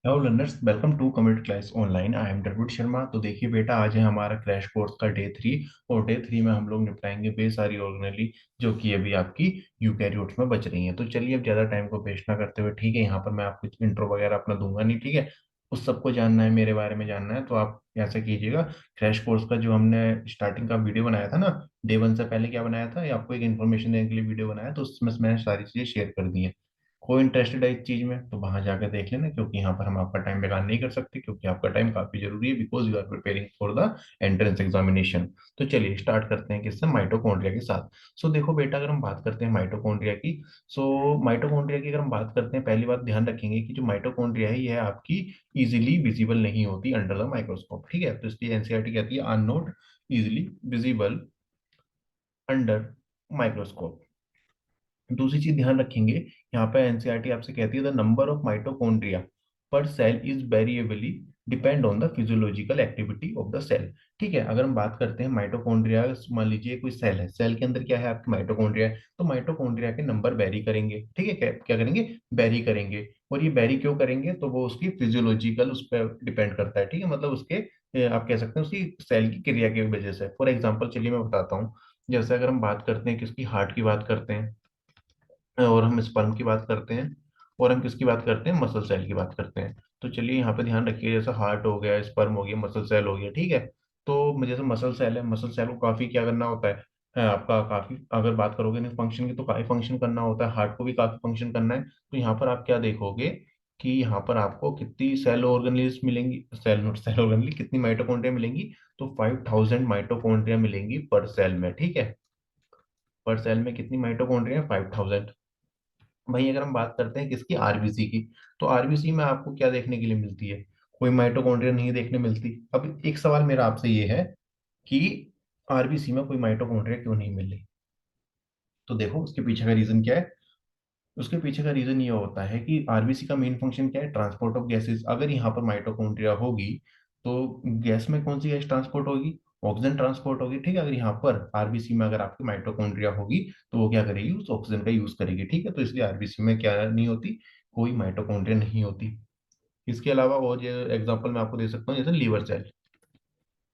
Hello learners, welcome to computer class online. I am Dravid Sharma. तो देखिए बेटा, आज है हमारा क्रैश कोर्स का डे 3। और डे 3 में हम लोग निपटाएंगे बेस सारी ऑर्गेनेली जो कि अभी आपकी यूकैरियोट्स में बच रही हैं। तो चलिए अब ज़्यादा टाइम को वेस्ट ना करते हुए, ठीक है, यहाँ पर मैं आपको इंट्रो वगैरह अपना दूंगा नहीं, ठीक है। उस सबको जानना है, मेरे बारे में जानना है, तो आप ऐसा कीजिएगा। क्रैश कोर्स का जो हमने स्टार्टिंग का वीडियो बनाया था ना, डे 1 से पहले क्या बनाया था, ये आपको एक इन्फॉर्मेशन देने के लिए वीडियो बनाया, तो उसमें मैंने सारी चीज़ें शेयर कर दी हैं। कोई इंटरेस्टेड है इस चीज में तो वहां जाकर देख लेना, क्योंकि यहाँ पर हम आपका टाइम बेकार नहीं कर सकते, क्योंकि आपका टाइम काफी जरूरी है, because you are preparing for the entrance examination. तो चलिए स्टार्ट करते हैं किससे, माइटोकॉन्ड्रिया के साथ। सो देखो बेटा, अगर हम बात करते हैं माइटोकॉन्ड्रिया की, माइटोकॉन्ड्रिया की अगर हम बात करते हैं, पहली बात ध्यान रखेंगे कि जो माइटोकॉन्ड्रिया है यह आपकी इजिली विजिबल नहीं होती अंडर द माइक्रोस्कोप, ठीक है। तो इसलिए एनसीईआरटी कहती है are not easily visible under microscope. दूसरी चीज ध्यान रखेंगे, यहाँ पे एनसीईआरटी आपसे कहती है the number of mitochondria per cell is variably depend on the physiological activity of the cell. ठीक है, अगर हम बात करते हैं माइटोकॉन्ड्रिया, मान लीजिए कोई सेल है, सेल के अंदर क्या है, आपकी माइटोकॉन्ड्रिया है, तो माइटोकॉन्ड्रिया के नंबर वेरी करेंगे, ठीक है। क्या करेंगे, वेरी करेंगे। और ये वेरी क्यों करेंगे, तो वो उसकी फिजियोलॉजिकल उस पर डिपेंड करता है, ठीक है, मतलब उसके आप कह सकते हैं उसकी सेल की क्रिया की वजह से। फॉर एग्जाम्पल चलिए मैं बताता हूँ। जैसे अगर हम बात करते हैं, किसकी, हार्ट की बात करते हैं, और हम स्पर्म की बात करते हैं, और हम किसकी बात करते हैं, मसल सेल की बात करते हैं। तो चलिए यहाँ पे ध्यान रखिए, जैसे हार्ट हो गया, स्पर्म हो गया, मसल सेल हो गया, ठीक है। तो जैसे मसल सेल है, मसल सेल को काफी क्या करना होता है, आपका काफी अगर बात करोगे ना फंक्शन की, तो काफी फंक्शन करना होता है, हार्ट को भी काफी फंक्शन करना है। तो यहाँ पर आप क्या देखोगे कि यहाँ पर आपको कितनी सेल ऑर्गेनलीज मिलेंगी, सेल नोट सेल ऑर्गेनली, कितनी माइटोकॉन्ड्रिया मिलेंगी, तो 5000 माइटोकॉन्ड्रिया मिलेंगी पर सेल में, ठीक है। पर सेल में कितनी माइटोकॉन्ड्रिया, 5000। वहीं अगर हम बात करते हैं किसकी, आरबीसी की, तो आरबीसी में आपको क्या देखने के लिए मिलती है, कोई माइटोकॉन्ड्रिया नहीं देखने मिलती। अब एक सवाल मेरा आपसे ये है कि आरबीसी में कोई माइटोकॉन्ड्रिया क्यों नहीं मिल रही। तो देखो उसके पीछे का रीजन क्या है। उसके पीछे का रीजन ये होता है कि आरबीसी का मेन फंक्शन क्या है, ट्रांसपोर्ट ऑफ गैसेस। अगर यहाँ पर माइटोकॉन्ड्रिया होगी तो गैस में कौन सी गैस ट्रांसपोर्ट होगी, ऑक्सीजन ट्रांसपोर्ट होगी, ठीक है। अगर यहाँ पर आरबीसी में अगर आपकी माइटोकॉन्ड्रिया होगी तो वो क्या करेगी, उस ऑक्सीजन का यूज करेगी, ठीक है। तो इसलिए आरबीसी में क्या नहीं होती, कोई माइटोकॉन्ड्रिया नहीं होती। इसके अलावा और ये एग्जांपल मैं आपको दे सकता हूँ, जैसे लीवर सेल,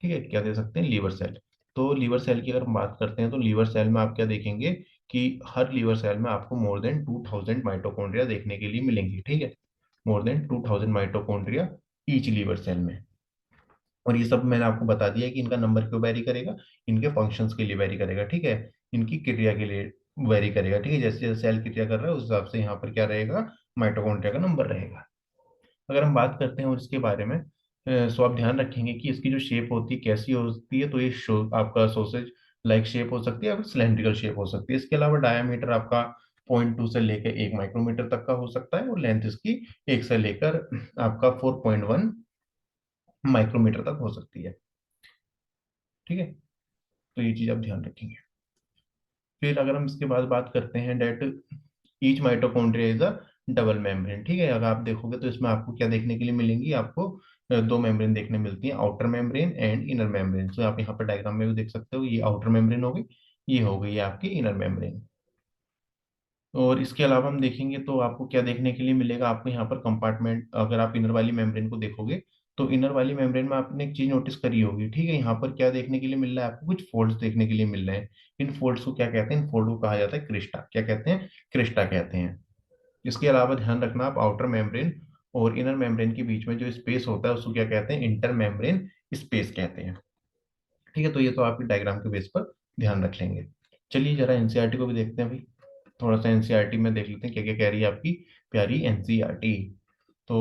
ठीक है, क्या दे सकते हैं, लीवर सेल। तो लीवर सेल की अगर हम बात करते हैं, तो लीवर सेल में आप क्या देखेंगे कि हर लीवर सेल में आपको मोर देन 2000 माइटोकॉन्ड्रिया देखने के लिए मिलेंगी, ठीक है। More than 2000 mitochondria each liver cell में। और ये सब मैंने आपको बता दिया है कि इनका नंबर क्यों वेरी करेगा, इनके फंक्शंस के लिए वेरी करेगा, ठीक है, इनकी क्रिया के लिए वेरी करेगा, ठीक है। जैसे जैसे सेल क्रिया कर रहा है उस हिसाब से यहाँ पर क्या रहेगा, माइटोकॉन्ड्रिया का नंबर रहेगा। अगर हम बात करते हैं और इसके बारे में, सो आप ध्यान रखेंगे कि इसकी जो शेप होती है कैसी होती है, तो ये आपका सोसेज लाइक शेप हो सकती है, या सिलेंड्रिकल शेप हो सकती है। इसके अलावा डायमीटर आपका 0.2 से लेकर 1 माइक्रोमीटर तक का हो सकता है, और लेंथ इसकी 1 से लेकर आपका 4.1 माइक्रोमीटर तक हो सकती है, ठीक है। तो ये चीज आप ध्यान रखेंगे। फिर अगर हम इसके बाद बात करते हैं that each mitochondria is a double membrane, ठीक है। अगर आप देखोगे तो इसमें आपको क्या देखने के लिए मिलेंगी, आपको दो मेम्ब्रेन देखने मिलती हैं, outer membrane and inner membrane. तो आप यहाँ पर डायग्राम में भी देख सकते हो, ये आउटर मेम्ब्रेन हो गई, ये हो गई आपकी इनर मेम्ब्रेन। और इसके अलावा हम देखेंगे तो आपको क्या देखने के लिए मिलेगा, आपको यहाँ पर कंपार्टमेंट, अगर आप इनर वाली मेम्ब्रेन को देखोगे तो इनर वाली मेम्ब्रेन में आपने एक चीज नोटिस करी होगी, ठीक है। यहाँ पर क्या देखने के लिए मिल रहा है, आपको कुछ फोल्ड्स देखने के लिए मिल रहे हैं। इन फोल्ड्स को क्या कहते हैं, इन फोल्ड को कहा जाता है क्रिस्टा, क्या कहते हैं, क्रिस्टा कहते हैं। इसके अलावा ध्यान रखना, आप आउटर मेम्ब्रेन और इनर मेम्ब्रेन के बीच में जो स्पेस होता है उसको क्या कहते हैं, इंटर मेम्ब्रेन स्पेस कहते हैं, ठीक है। तो ये तो आपके डायग्राम के बेस पर ध्यान रख लेंगे। चलिए जरा एनसीईआरटी को भी देखते हैं भाई, थोड़ा सा एनसीईआरटी में देख लेते हैं क्या क्या कह रही है आपकी प्यारी एनसीईआरटी। तो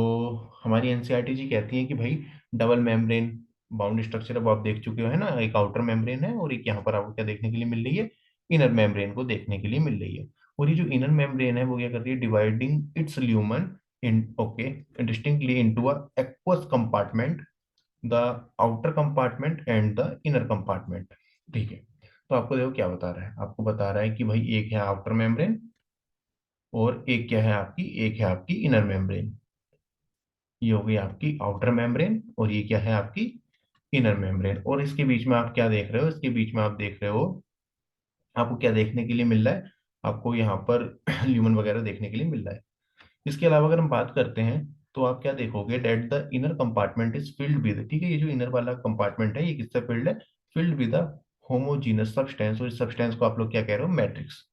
हमारी एनसीईआरटी जी कहती है कि भाई डबल मेम्ब्रेन बाउंड स्ट्रक्चर अब आप देख चुके हो, है ना, एक आउटर मेम्ब्रेन है और एक यहाँ पर आपको क्या देखने के लिए मिल रही है, इनर मेम्ब्रेन को देखने के लिए मिल रही है। और ये जो इनर मेम्ब्रेन है वो क्या कर रही है, dividing it's lumen in, okay, distinctly into a aqueous compartment, the outer compartment and the inner compartment, ठीक है। तो आपको देखो क्या बता रहा है, आपको बता रहा है कि भाई एक है आउटर मेम्ब्रेन और एक क्या है आपकी, एक है आपकी इनर मेम्ब्रेन। ये हो गई आपकी आउटर मेम्ब्रेन और ये क्या है आपकी इनर मेम्ब्रेन। और इसके बीच में आप क्या देख रहे हो, इसके बीच में आप देख रहे हो, आपको क्या देखने के लिए मिल रहा है, आपको यहाँ पर ल्यूमन वगैरह देखने के लिए मिल रहा है। इसके अलावा अगर हम बात करते हैं तो आप क्या देखोगे, that the inner compartment is filled with, ठीक है, ये जो इनर वाला कंपार्टमेंट है ये किससे फिल्ड है, filled with a homogeneous substance, और इस सब्सटेंस को आप लोग क्या कह रहे हो, मैट्रिक्स।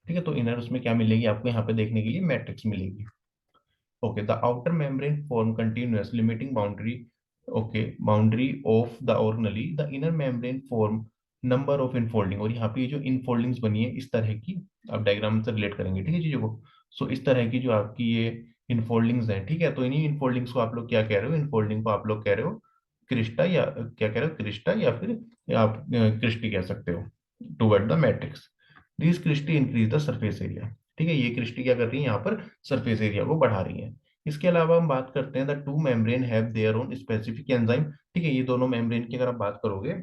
ठीक है, तो इनर उसमें क्या मिलेगी आपको यहाँ पे देखने के लिए, मैट्रिक्स मिलेगी। Okay, the outer membrane form continuous limiting boundary, okay, boundary of the organelle, the inner membrane form number of infolding, और यहाँ पे ये जो इनफोल्डिंग्स बनी है इस तरह की, आप डायग्राम से रिलेट करेंगे, ठीक है चीजों को। सो इस तरह की जो आपकी ये इनफोल्डिंग्स हैं, ठीक है, तो इन्हीं इनफोल्डिंग्स को आप लोग क्या कह रहे हो, इनफोल्डिंग को आप लोग कह रहे हो क्रिस्टा, या क्या कह रहे हो, क्रिस्टा, या आप क्रिस्टी कह सकते हो, toward the matrix. This cristae increase the surface area, ठीक है, ये क्रिस्टी क्या कर रही है यहाँ पर, सरफेस एरिया को बढ़ा रही है। इसके अलावा हम बात करते हैं the two membrane have their own specific enzyme, ठीक है, ये दोनों मेम्ब्रेन की अगर आप बात करोगे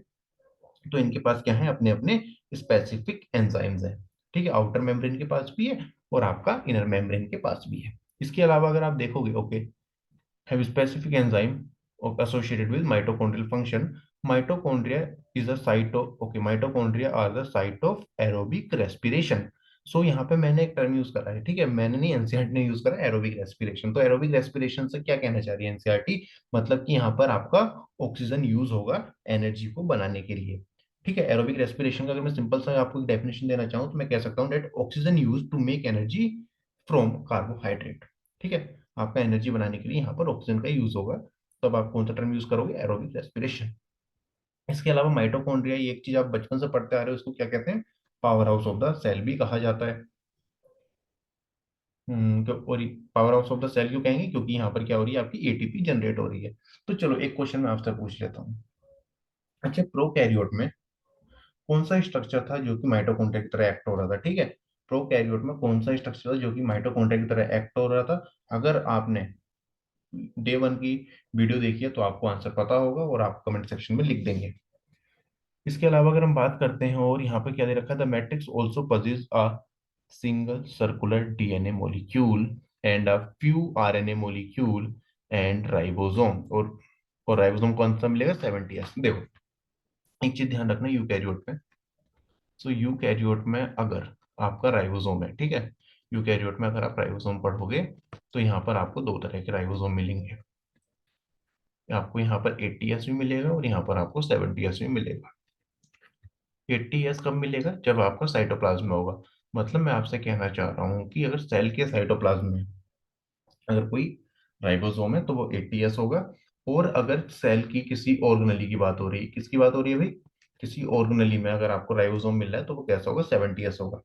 तो इनके पास क्या है, अपने अपने स्पेसिफिक एंजाइम्स हैं। ठीक है, आउटर मेम्ब्रेन के पास भी है और आपका इनर मेम्ब्रेन के पास भी है। इसके अलावा अगर आप देखोगे, okay, have specific enzyme associated with mitochondrial function. Mitochondria is a site of, okay, mitochondria are the site of aerobic respiration. सो यहाँ पे मैंने एक टर्म यूज करा है, ठीक है, मैंने नहीं, एनसीईआरटी ने यूज करा एरोबिक रेस्पिरेशन। तो एरोबिक रेस्पिरेशन से क्या कहना चाह रही है एनसीईआरटी, मतलब कि यहाँ पर आपका ऑक्सीजन यूज होगा एनर्जी को बनाने के लिए। ठीक है, एरोबिक रेस्पिरेशन का अगर मैं सिंपल सा आपको डेफिनेशन देना चाहूँ तो मैं कह सकता हूँ that oxygen use to make energy from carbohydrate. ठीक है, आपका एनर्जी बनाने के लिए यहाँ पर ऑक्सीजन का यूज होगा, तो अब आप कौन सा टर्म यूज करोगे, एरोबिक रेस्पिरेशन। इसके अलावा माइटोकॉन्ड्रिया, ये एक चीज आप बचपन से पढ़ते आ रहे हो, इसको क्या कहते हैं, power house of the cell भी कहा जाता है। और power house of the cell क्यों कहेंगे, क्योंकि यहाँ पर क्या हो रही है, आपकी एटीपी जनरेट हो रही है। तो चलो एक क्वेश्चन मैं आपसे पूछ लेता हूँ। अच्छा, प्रोकैरियोट में कौन सा स्ट्रक्चर था जो कि माइटोकॉन्ड्रिया की तरह एक्ट हो रहा था, ठीक है, प्रोकैरियोट में कौन सा स्ट्रक्चर था जो कि माइटोकॉन्ड्रिया की तरह एक्ट हो रहा था। अगर आपने डे वन की वीडियो देखी है तो आपको आंसर पता होगा और आप कमेंट सेक्शन में लिख देंगे। इसके अलावा अगर हम बात करते हैं, और यहाँ पे क्या दे रखा है, the matrix also पजेज a single circular DNA molecule and a few RNA molecule and ribosome, और राइबोसोम कौन सा मिलेगा, 70s। देखो एक चीज ध्यान रखना यूकैरियोट में, सो यूकैरियोट में अगर आपका राइबोसोम है, ठीक है, यूकैरियोट में अगर आप राइबोसोम पढ़ोगे तो यहाँ पर आपको दो तरह के राइबोसोम मिलेंगे, आपको यहाँ पर 80s भी मिलेगा और यहाँ पर आपको 70s भी मिलेगा। 80s कब मिलेगा, जब आपका साइटोप्लाज्म में होगा। मतलब मैं आपसे कहना चाह रहा हूँ कि अगर सेल के साइटोप्लाज्म में अगर कोई राइबोसोम है तो वो 80s होगा, और अगर सेल की किसी ऑर्गेनेली की बात हो रही है, किसकी बात हो रही है भाई, किसी ऑर्गेनेली में अगर आपको राइबोसोम मिल रहा है तो वो कैसा होगा, 70s होगा।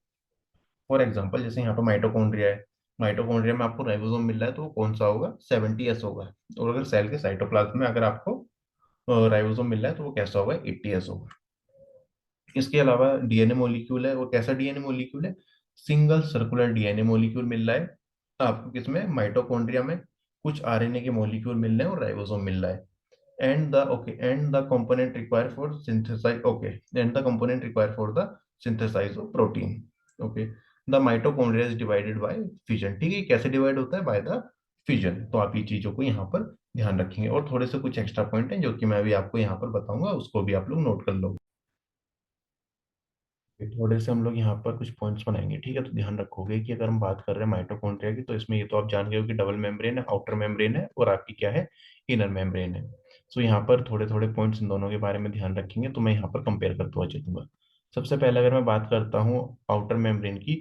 फॉर एग्जाम्पल जैसे यहाँ पर माइटोकॉन्ड्रिया है, माइटोकॉन्ड्रिया में आपको राइबोसोम मिल रहा है तो वो कौन सा होगा, 70s होगा। और अगर सेल के साइटोप्लाज्म में अगर आपको राइबोसोम मिल रहा है तो वो कैसा होगा, 80s होगा। इसके अलावा डीएनए मॉलिक्यूल है, और कैसा डीएनए मॉलिक्यूल है, सिंगल सर्कुलर डीएनए मॉलिक्यूल मिल रहा है आपको, किसमें, माइटोकॉन्ड्रिया में। कुछ आरएनए के मॉलिक्यूल मिल रहे हैं और राइबोसोम मिल रहा है। And the component require for synthesize, okay, and the component require for the synthesize of protein. Okay, the mitochondria is divided by fission, ठीक है, कैसे डिवाइड होता है, बाय द फिजन। तो आप ये चीजों को यहाँ पर ध्यान रखेंगे, और थोड़े से कुछ एक्स्ट्रा पॉइंट हैं जो कि मैं अभी आपको यहाँ पर बताऊंगा, उसको भी आप लोग नोट कर लो। थोड़े से हम लोग यहाँ पर कुछ पॉइंट्स बनाएंगे, ठीक है, तो ध्यान रखोगे कि अगर हम बात कर रहे हैं माइटोकॉन्ड्रिया की, तो इसमें ये तो आप जान गए हो कि डबल मेम्ब्रेन है, आउटर मेम्ब्रेन है, और आपकी क्या है, इनर मेम्ब्रेन है। सो यहाँ पर थोड़े थोड़े पॉइंट्स इन दोनों के बारे में ध्यान रखेंगे, तो मैं यहाँ पर कंपेयर करते हुए चलूंगा। सबसे पहले अगर मैं बात करता हूँ आउटर मेम्ब्रेन की,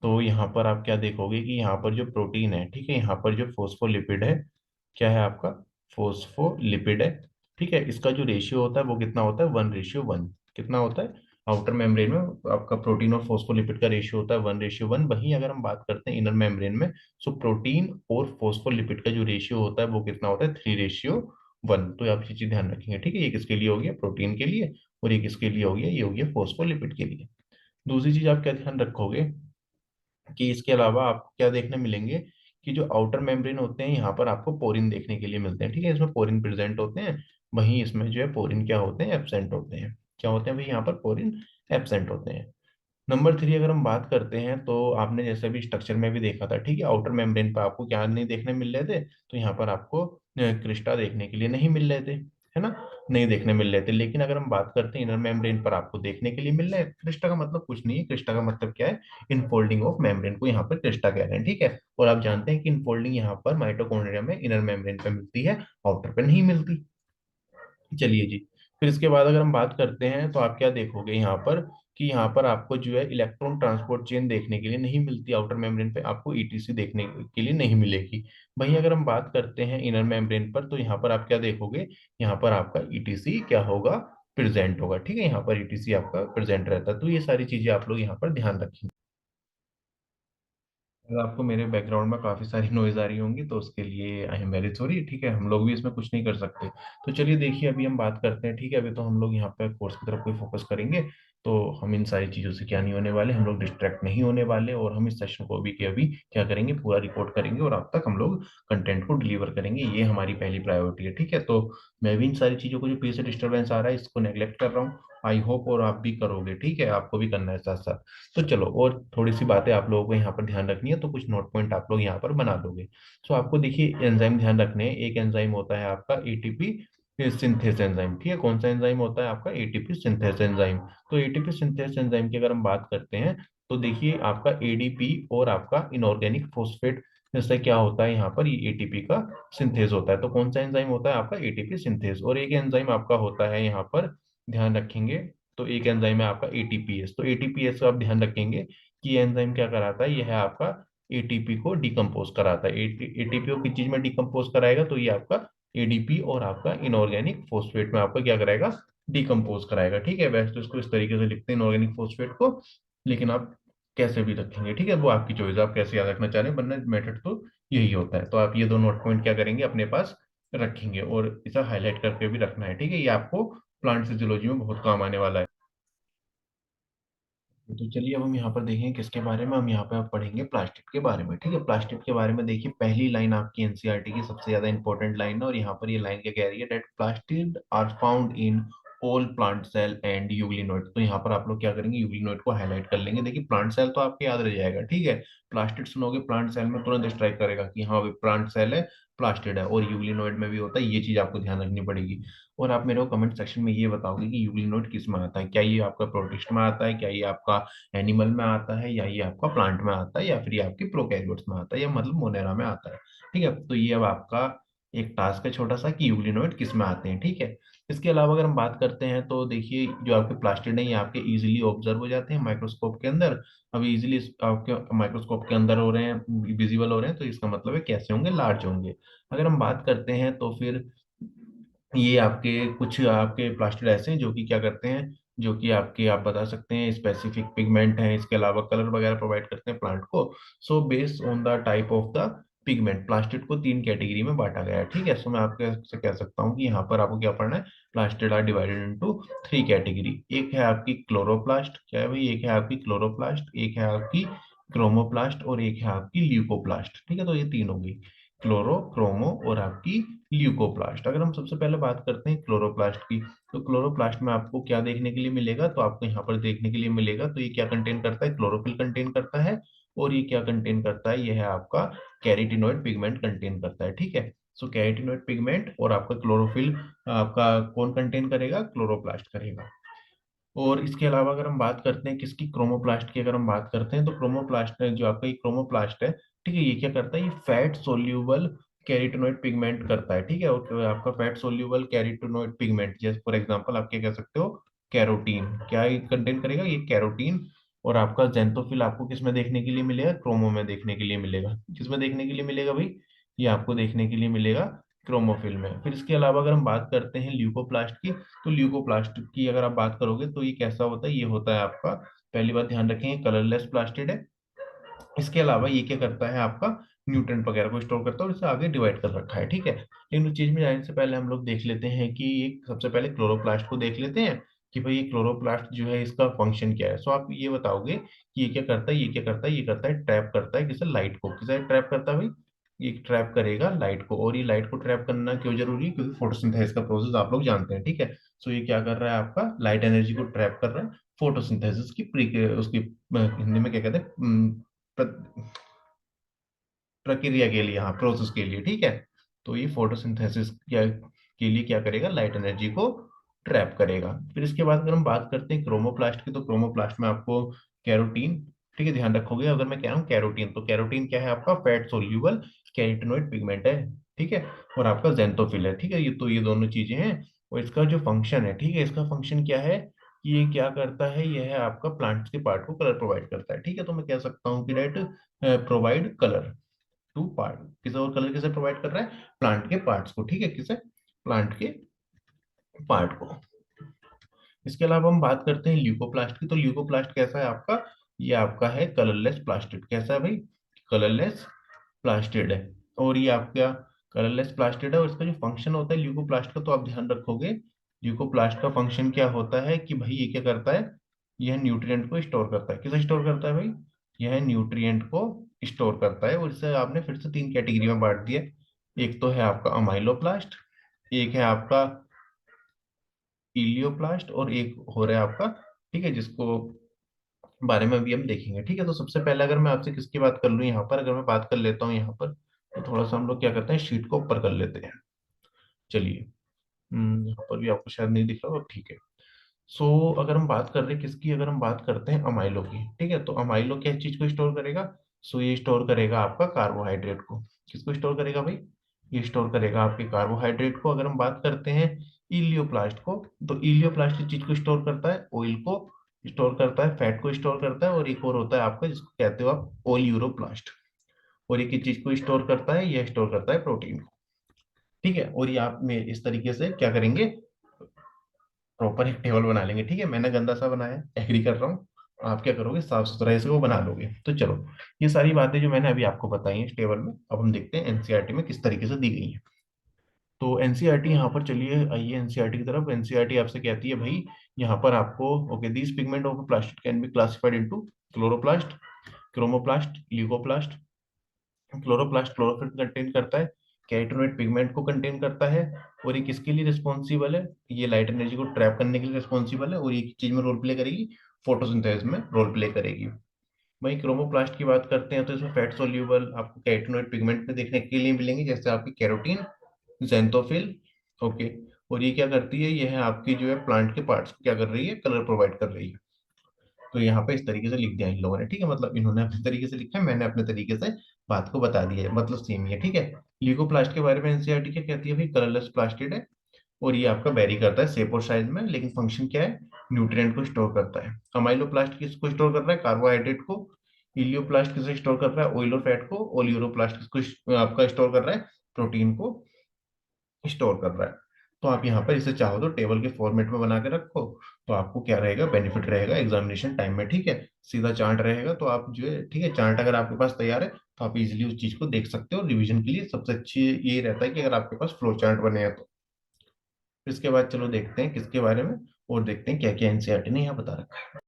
तो यहाँ पर आप क्या देखोगे कि यहाँ पर जो प्रोटीन है, ठीक है, यहाँ पर जो फोस्फोलिपिड है, क्या है आपका, फोस्फोलिपिड है। ठीक है, इसका जो रेशियो होता है वो कितना होता है, 1:1। कितना होता है, आउटर मेम्ब्रेन में आपका प्रोटीन और फोस्फोलिपिड का रेशियो होता है 1:1। वहीं अगर हम बात करते हैं इनर मेम्ब्रेन में, सो प्रोटीन और फोस्फोलिपिड का जो रेशियो होता है वो कितना होता है, 3:1। तो आप ये चीज ध्यान रखेंगे, ठीक है, ये किसके लिए हो गया, प्रोटीन के लिए, और ये किसके लिए हो गया, ये हो गया फोस्फोलिपिड के लिए। दूसरी चीज आप क्या ध्यान रखोगे कि इसके अलावा आपको क्या देखने मिलेंगे कि जो आउटर मेम्ब्रेन होते हैं यहाँ पर आपको पोरिन देखने के लिए मिलते हैं, ठीक है, इसमें पोरिन प्रेजेंट होते हैं। वहीं इसमें जो है पोरिन क्या होते हैं, एब्सेंट होते हैं। क्या होते हैं भाई, यहाँ पर पोरिन एब्सेंट होते हैं। नंबर 3 अगर हम बात करते हैं, तो आपने जैसे भी स्ट्रक्चर में भी देखा था, ठीक है, आउटर मेम्ब्रेन पर आपको क्या नहीं देखने मिल रहे थे, तो यहाँ पर आपको क्रिस्टा देखने के लिए नहीं मिल रहे थे, है ना। नहीं देखने मिल रहे थे। लेकिन अगर हम बात करते हैं इनर मेम्ब्रेन पर, आपको देखने के लिए मिल रहा है। क्रिस्टा का मतलब कुछ नहीं है, क्रिस्टा का मतलब क्या है, इनफोल्डिंग ऑफ मेम्ब्रेन को यहाँ पर क्रिस्टा कह रहे हैं, ठीक है। और आप जानते हैं कि इनफोल्डिंग यहाँ पर माइटोकॉन्ड्रिया में इनर मेम्ब्रेन पे मिलती है, आउटर पे नहीं मिलती। चलिए जी। फिर इसके बाद अगर हम बात करते हैं तो आप क्या देखोगे यहाँ पर, कि यहाँ पर आपको जो है इलेक्ट्रॉन ट्रांसपोर्ट चेन देखने के लिए नहीं मिलती, आउटर मेम्ब्रेन पे आपको ईटीसी देखने के लिए नहीं मिलेगी। वहीं अगर हम बात करते हैं इनर मेम्ब्रेन पर, तो यहाँ पर आप क्या देखोगे, यहाँ पर आपका ईटीसी क्या होगा, प्रेजेंट होगा, ठीक है। यहाँ पर ईटीसी आपका प्रेजेंट रहता है। तो ये सारी चीजें आप लोग यहाँ पर ध्यान रखेंगे। अगर आपको मेरे बैकग्राउंड में काफी सारी नॉइज आ रही होंगी तो उसके लिए आई एम वेरी सॉरी, ठीक है। हम लोग भी इसमें कुछ नहीं कर सकते। तो चलिए देखिए, अभी हम बात करते हैं, ठीक है। अभी तो हम लोग यहाँ पे कोर्स की तरफ कोई फोकस करेंगे। तो हम इन सारी चीजों से क्या नहीं होने वाले, हम लोग डिस्ट्रैक्ट नहीं होने वाले, और हम इस सेशन को अभी के अभी क्या करेंगे, पूरा रिकॉर्ड करेंगे और आप तक हम लोग कंटेंट को डिलीवर करेंगे। ये हमारी पहली प्रायोरिटी है, ठीक है। तो मैं भी इन सारी चीजों को, जो पीछे डिस्टर्बेंस आ रहा है, इसको नेग्लेक्ट कर रहा हूँ। आई होप और आप भी करोगे, ठीक है, आपको भी करना है साथ साथ। तो चलो, और थोड़ी सी बातें आप लोगों को यहाँ पर ध्यान रखनी है, तो कुछ नोट पॉइंट आप लोग यहाँ पर बना दोगे। सो आपको देखिए एंजाइम ध्यान रखने हैं। एक एंजाइम होता है आपका एटीपी सिंथेस एंजाइम, ठीक है। कौन सा एंजाइम होता है आपका, एटीपी सिंथेस एंजाइम। तो एटीपी सिंथेस एंजाइम की अगर हम बात करते हैं, तो देखिए आपका एडीपी और आपका इनऑर्गेनिक फोस्फेट, जैसे क्या होता है यहाँ पर, ये एटीपी का सिंथेस होता है। तो कौन सा एंजाइम होता है आपका, एटीपी सिंथेस। और एक एंजाइम आपका होता है यहाँ पर, ध्यान रखेंगे, तो एक एंजाइम है आपका एटीपीएस। तो एटीपीएस का आप ध्यान रखेंगे कि ये एंजाइम क्या कराता है, यह है आपका एटीपी को डिकम्पोज कराता है। एटीपी को किस चीज में डिकम्पोज कराएगा, तो ये आपका एडीपी और आपका इनऑर्गेनिक फोस्फेट में आपका क्या कराएगा, डिकम्पोज कराएगा, ठीक है। वैसे तो इसको इस तरीके से लिखते हैं इनऑर्गेनिक फोस्फेट को, लेकिन आप कैसे भी रखेंगे, ठीक है, वो आपकी चॉइस है, आप कैसे याद रखना चाह रहे हैं, वरना मेथड तो यही होता है। तो आप ये दो नोट पॉइंट क्या करेंगे, अपने पास रखेंगे, और इसे हाईलाइट करके भी रखना है, ठीक है। ये आपको प्लांट फिजियोलॉजी में बहुत काम आने वाला है। तो चलिए अब हम यहाँ पर देखें किसके बारे में, हम यहाँ पे अब पढ़ेंगे प्लास्टिक के बारे में, ठीक है। प्लास्टिक के बारे में देखिए, पहली लाइन आपकी एनसीईआरटी की सबसे ज्यादा इंपॉर्टेंट लाइन है, और यहाँ पर ये लाइन क्या कह रही है, that plastid are found in all plant cell and euglenoid. तो यहाँ पर आप लोग क्या करेंगे, यूग्लिनोइड को हाईलाइट कर लेंगे। देखिए प्लांट सेल तो आपके याद रह जाएगा, ठीक है। प्लास्टिड सुनोगे प्लांट सेल में, तुरंत स्ट्राइक करेगा कि हाँ भाई प्लांट सेल है, प्लास्टिड है, और यूग्लिनोइड में भी होता है। ये चीज आपको ध्यान रखनी पड़ेगी। और आप मेरे को कमेंट सेक्शन में ये बताओगे कि यूग्लिनोइड किस में आता है, क्या ये आपका प्रोटिस्ट में आता है, क्या ये आपका एनिमल में आता है, या ये आपका प्लांट में आता है, या फिर ये आपके प्रोकैरियोट्स में आता है, या मतलब मोनेरा में आता है, ठीक है। तो ये अब आपका एक टास्क है छोटा सा, कि यूग्लिनोइड किस में आते हैं, ठीक है। इसके अलावा अगर हम बात करते हैं, तो देखिए जो आपके प्लास्टिड है, ये आपके इजीली ऑब्जर्व हो जाते हैं माइक्रोस्कोप के अंदर। अब इजीली आपके माइक्रोस्कोप के अंदर हो रहे हैं, विजिबल हो रहे हैं, तो इसका मतलब है कैसे होंगे, लार्ज होंगे। अगर हम बात करते हैं तो फिर ये आपके कुछ आपके प्लास्टिड ऐसे हैं जो कि क्या करते हैं, जो कि आपके आप बता सकते हैं स्पेसिफिक पिगमेंट हैं, इसके अलावा कलर वगैरह प्रोवाइड करते हैं प्लांट को। So based on the type of the pigment, plastid को तीन कैटेगरी में बांटा गया है, ठीक है। सो मैं आपके से कह सकता हूँ कि यहाँ पर आपको क्या पढ़ना है, plastid are divided into three category. एक है आपकी क्लोरोप्लास्ट, क्या है भाई, एक है आपकी क्लोरोप्लास्ट, एक है आपकी क्रोमोप्लास्ट, और एक है आपकी ल्यूकोप्लास्ट, ठीक है। तो ये तीन हो गई, क्लोरो, क्रोमो और आपकी ल्यूकोप्लास्ट। अगर हम सबसे पहले बात करते हैं क्लोरोप्लास्ट की, तो क्लोरोप्लास्ट में आपको क्या देखने के लिए मिलेगा, तो आपको यहाँ पर देखने के लिए मिलेगा, तो ये क्या कंटेन करता है, क्लोरोफिल कंटेन करता है। और ये क्या कंटेन करता है, ये है आपका कैरोटीनॉइड पिगमेंट कंटेन करता है, ठीक है। सो कैरोटीनॉइड पिगमेंट और आपका क्लोरोफिल आपका कौन कंटेन करेगा, क्लोरोप्लास्ट करेगा। और इसके अलावा अगर हम बात करते हैं किसकी, क्रोमोप्लास्ट की अगर हम बात करते हैं, तो क्रोमोप्लास्ट जो आपका ये क्रोमोप्लास्ट है, ठीक है, ये क्या करता है, ये फैट सोल्यूबल कैरोटीनॉइड पिगमेंट करता है, ठीक है। और आपका फैट सोल्यूबल कैरोटीनॉइड पिगमेंट, जैसे फॉर एग्जांपल आप क्या कह सकते हो, कैरोटीन, क्या ये कंटेन करेगा, ये कैरोटीन। और आपका जेंथोफिल आपको किस में देखने के लिए मिलेगा, क्रोमो में देखने के लिए मिलेगा। किस में देखने के लिए मिलेगा भाई, ये आपको देखने के लिए मिलेगा क्रोमोफिल में। फिर इसके अलावा अगर हम बात करते हैं ल्यूकोप्लास्ट की, तो ल्यूकोप्लास्ट की अगर आप बात करोगे, तो ये कैसा होता है, ये होता है आपका, पहली बात ध्यान रखेंगे, कलरलेस प्लास्टिड है। इसके अलावा ये क्या करता है, आपका न्यूट्रेंट वगैरह को स्टोर करता है, और इसे आगे डिवाइड कर रखा है, ठीक है। लेकिन उस चीज में जाने से पहले हम लोग देख लेते हैं कि एक सबसे पहले क्लोरोप्लास्ट को देख लेते हैं, कि भाई ये क्लोरोप्लास्ट जो है इसका फंक्शन क्या है। सो आप ये बताओगे कि ये क्या करता है, ये क्या करता है, ये करता है ट्रैप करता है किसे, लाइट को। किसे ट्रैप करता है भाई, ये ट्रैप करेगा लाइट को। और ये लाइट को ट्रैप करना क्यों जरूरी है, क्योंकि फोटोसिंथेसिस का प्रोसेस आप लोग जानते हैं, ठीक है। सो ये क्या कर रहा है, आपका लाइट एनर्जी को ट्रैप कर रहा है, फोटोसिंथेसिस की प्री उसकी हिंदी में क्या कहते हैं, प्रक्रिया के लिए, हाँ प्रोसेस के लिए, ठीक है। तो ये फोटोसिंथेसिस क्या के लिए क्या करेगा, लाइट एनर्जी को ट्रैप करेगा। फिर इसके बाद अगर हम बात करते हैं क्रोमोप्लास्ट की, तो क्रोमोप्लास्ट में आपको कैरोटीन, ठीक है, ध्यान रखोगे अगर मैं कह रहा हूँ कैरोटीन, तो कैरोटीन क्या है, आपका फैट सोल्यूबल कैरोटिनॉइड पिगमेंट है, ठीक है, और आपका जेंथोफिल है, ठीक है, ये तो ये दोनों चीजें हैं। और इसका जो फंक्शन है, ठीक है, इसका फंक्शन क्या है कि ये क्या करता है, ये है आपका प्लांट्स के पार्ट को कलर प्रोवाइड करता है, ठीक है, तो मैं कह सकता हूँ कि that provide colour to part, किसे और कलर किसे प्रोवाइड कर रहा है, प्लांट के पार्ट्स को, ठीक है, किसे, प्लांट के पार्ट को। इसके अलावा हम बात करते हैं ल्यूकोप्लास्ट की, तो ल्यूकोप्लास्ट कैसा है आपका, ये आपका है कलरलेस प्लास्टिड, कैसा है भाई, कलरलेस प्लास्टिड है। और ये आपका कलरलेस प्लास्टिड है, और इसका जो फंक्शन होता है ल्यूकोप्लास्ट का, तो आप ध्यान रखोगे ल्यूकोप्लास्ट का फंक्शन क्या होता है कि भाई ये क्या करता है, यह न्यूट्रिएंट को स्टोर करता है, किसे स्टोर करता है भाई, यह न्यूट्रिएंट को स्टोर करता है। और इसे आपने फिर से तीन कैटेगरी में बांट दिया, एक तो है आपका अमाइलोप्लास्ट, एक है आपका इलियोप्लास्ट, और एक हो रहा है आपका, ठीक है, जिसको बारे में अभी हम देखेंगे, ठीक है। तो सबसे पहले अगर मैं आपसे किसकी बात कर लूँ, यहाँ पर अगर मैं बात कर लेता हूँ यहाँ पर, तो थोड़ा सा हम लोग क्या करते हैं, शीट को ऊपर कर लेते हैं, चलिए। यहाँ पर भी आपको शायद नहीं दिख रहा, ठीक है। सो अगर हम बात कर रहे हैं किसकी, अगर हम बात करते हैं अमाइलो की, ठीक है, तो अमाइलो क्या चीज को स्टोर करेगा, सो ये स्टोर करेगा आपका कार्बोहाइड्रेट को, किसको स्टोर करेगा भाई, ये स्टोर करेगा आपके कार्बोहाइड्रेट को। अगर हम बात करते हैं इलियोप्लास्ट को, तो इलियोप्लास्ट की चीज को स्टोर करता है, ऑयल को स्टोर करता है, फैट को स्टोर करता है, और एक और होता है आपका जिसको कहते हो आप ऑल यूरोप्लास्ट, और एक ही चीज को स्टोर करता है, यह स्टोर करता है प्रोटीन को, ठीक है। और ये आप में इस तरीके से क्या करेंगे, प्रॉपर एक टेबल बना लेंगे, ठीक है, मैंने गंदा सा बनाया, एग्री कर रहा हूँ, आप क्या करोगे, साफ सुथरा इसे वो बना लोगे। तो चलो, ये सारी बातें जो मैंने अभी आपको बताई हैं इस टेबल में, अब हम देखते हैं एनसीईआरटी में किस तरीके से दी गई है। तो एनसीईआरटी यहाँ पर चलिए, आइए एनसीईआरटी की तरफ। एनसीईआरटी आपसे कहती है भाई, यहाँ पर आपको, okay, these pigment of plastic can be classified into chloroplast, chromoplast, leucoplast. Chloroplast chlorophyll contain करता है, कैरोटीनॉइड पिगमेंट को कंटेन करता है, और ये किसके लिए रिस्पॉन्सिबल है, ये लाइट एनर्जी को ट्रैप करने के लिए रिस्पॉन्सिबल है, और ये चीज में रोल प्ले करेगी, फोटोसिंथेसिस में रोल प्ले करेगी। वहीं क्रोमोप्लास्ट की बात करते हैं, तो इसमें फैट सोल्यूबल आपको कैरोटीनॉइड पिगमेंट में देखने के लिए मिलेंगे, जैसे आपकी कैरोटीन, जेंथोफिल, ओके। और ये क्या करती है, ये है आपकी जो है प्लांट के पार्ट्स को क्या कर रही है, कलर प्रोवाइड कर रही है। तो यहाँ पे इस तरीके से लिख दिया इन लोगों ने, ठीक है, मतलब इन्होंने अपने तरीके से लिखा है, मैंने अपने तरीके से बात को बता दिया है, मतलब सेम ही है, ठीक है। ल्यूकोप्लास्ट के बारे में एनसीईआरटी क्या कहती है भाई, कलरलेस प्लास्टिड है, और ये आपका वेरी करता है शेप और साइज में, लेकिन फंक्शन क्या है, न्यूट्रिएंट को स्टोर करता है। अमाइलोप्लास्ट किसको स्टोर कर रहा है, कार्बोहाइड्रेट को। इलियोप्लास्ट किसे स्टोर कर रहा है, ऑयल और फैट को। और यूरोप्लास्ट किसको आपका स्टोर कर रहा है, प्रोटीन को स्टोर कर रहा है। तो आप यहाँ पर इसे चाहो तो टेबल के फॉर्मेट में बना के रखो, तो आपको क्या रहेगा, बेनिफिट रहेगा एग्जामिनेशन टाइम में, ठीक है। सीधा चार्ट रहेगा, तो आप जो है, ठीक है, चार्ट अगर आपके पास तैयार है, तो आप इजीली उस चीज को देख सकते हो। रिवीजन के लिए सबसे अच्छी ये रहता है कि अगर आपके पास फ्लो चार्ट बने हैं तो। इसके बाद चलो देखते हैं किसके बारे में, और देखते हैं क्या क्या एनसीईआरटी ने यहाँ बता रखा है।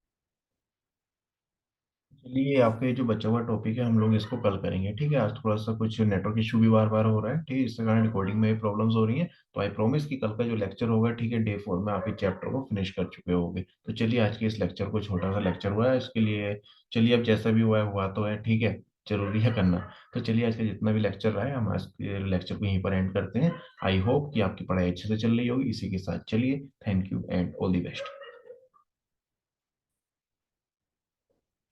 चलिए, आपका ये जो बचा हुआ टॉपिक है, हम लोग इसको कल करेंगे, ठीक है। आज थोड़ा सा कुछ नेटवर्क इशू भी बार बार हो रहा है, ठीक है, इसके कारण रिकॉर्डिंग में भी प्रॉब्लम्स हो रही हैं। तो आई प्रॉमिस कि कल का जो लेक्चर होगा, ठीक है, डे 4 में आप इस चैप्टर को फिनिश कर चुके होगे। तो चलिए, आज के इस लेक्चर को, छोटा सा लेक्चर हुआ है इसके लिए, चलिए अब जैसा भी हुआ है हुआ तो है, ठीक है, जरूरी है करना। तो चलिए, आज का जितना भी लेक्चर रहा है, हम आज के लेक्चर को यहीं पर एंड करते हैं। आई होप कि आपकी पढ़ाई अच्छे से चल रही होगी। इसी के साथ चलिए, thank you and all the best.